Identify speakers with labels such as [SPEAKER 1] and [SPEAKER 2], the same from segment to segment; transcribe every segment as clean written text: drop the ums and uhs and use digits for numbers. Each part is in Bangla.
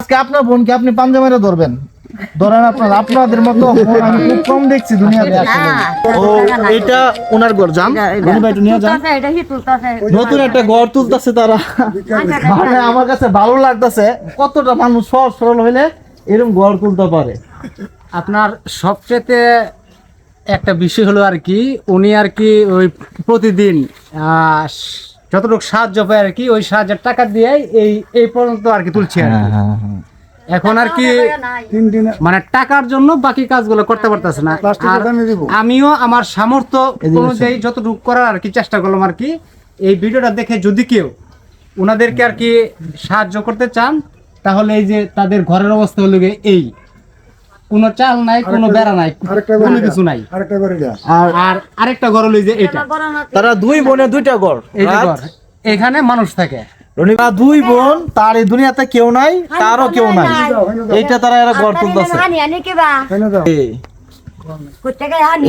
[SPEAKER 1] আজকে আপনার বোনকে আপনি পাঞ্জা মেরে ধরবেন, ধরেন আপনাদের মতো আমি খুব কম দেখছি দুনিয়াতে আসলে। ও এটা ওনার ঘর, যান রনি ভাই একটু নিয়ে যান। নতুন একটা ঘর তুলতেছে তারা, মানে আমার কাছে ভালো লাগতেছে কতটা মানুষ সহজ সরল হইলে এরকম ঘর তুলতে পারে।
[SPEAKER 2] আপনার সবচেয়ে একটা বিষয় হলো আর কি, উনি আর কি ওই প্রতিদিন যতটুকু সাহায্য পায় আর কি, ওই সাহায্যের টাকা দিয়ে এই পর্যন্ত আর কি তুলছে আর কি। এখন আর কি মানে টাকার জন্য বাকি কাজগুলো করতে পারতেছে না। আর আমিও আমার সামর্থ্য অনুযায়ী যতটুকু করার আর কি চেষ্টা করলাম আর কি। এই ভিডিওটা দেখে যদি কেউ ওনাদেরকে আর কি সাহায্য করতে চান, তাহলে এই যে তাদের ঘরের অবস্থা হলো গিয়ে এই, কোনো চাল নাই, কোনো বেড়া নাই, কোনো কিছু নাই। আর আরেকটা ঘর হলো যে এটা,
[SPEAKER 1] তারা দুই বোনে দুইটা ঘর,
[SPEAKER 2] এই যে ঘর, এখানে মানুষ থাকে।
[SPEAKER 1] রনিবা দুই বোন, তার এই দুনিয়াতে কেউ নাই, তারও কেউ নাই, এইটা তারা এরা ঘর তুলতেছে।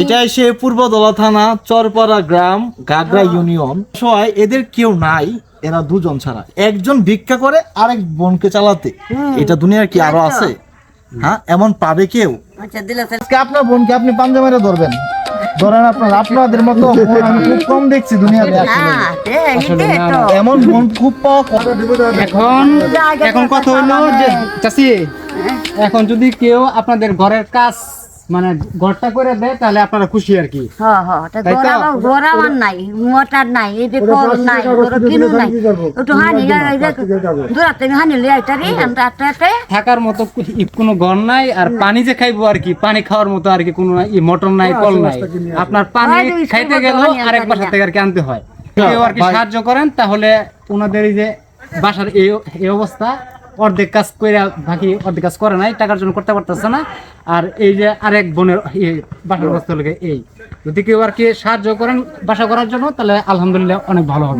[SPEAKER 1] এটা সে পূর্বদলা থানা, চরপাড়া গ্রাম, গাগরা ইউনিয়ন। সবাই এদের কেউ নাই, এরা দুজন ছাড়া। একজন ভিক্ষা করে আরেক বোনকে চালাতে, এটা দুনিয়ার কি আরো আছে? হ্যাঁ, এমন পাবে কেউ? আজকে আপনার বোনকে আপনি পাঞ্জা মেরে ধরবেন, ধরেন আপনাদের মতো আমি খুব কম দেখছি দুনিয়াতে আসলে। এমন বোন খুব পাওয়া কম।
[SPEAKER 2] এখন কথা হইলো যে চাচি, এখন যদি কেউ আপনাদের ঘরের কাজ মানে ঘরটা করে দেয় তাহলে আপনারা খুশি আর কি। থাকার মতো কোনো ঘর নাই, আর পানি যে খাইবো আর কি, পানি খাওয়ার মতো আর কি কোনো মোটর নাই, কল নাই। আপনার পানি খাইতে গেলেও আরেক বাসা থেকে আর কি আনতে হয়। কেউ আর কি সাহায্য করেন তাহলে ওনাদের এই যে বাসার এই অবস্থা, অর্ধেক কাজ করে বাকি অর্ধেক কাজ করে নাই, টাকার জন্য করতে পারতেছে না। আর এই যে আরেক বোনের বাসার অবস্থা হলো এই, যদি কেউ আর কি সাহায্য করেন বাসা করার জন্য, তাহলে আলহামদুলিল্লাহ অনেক ভালো হবে।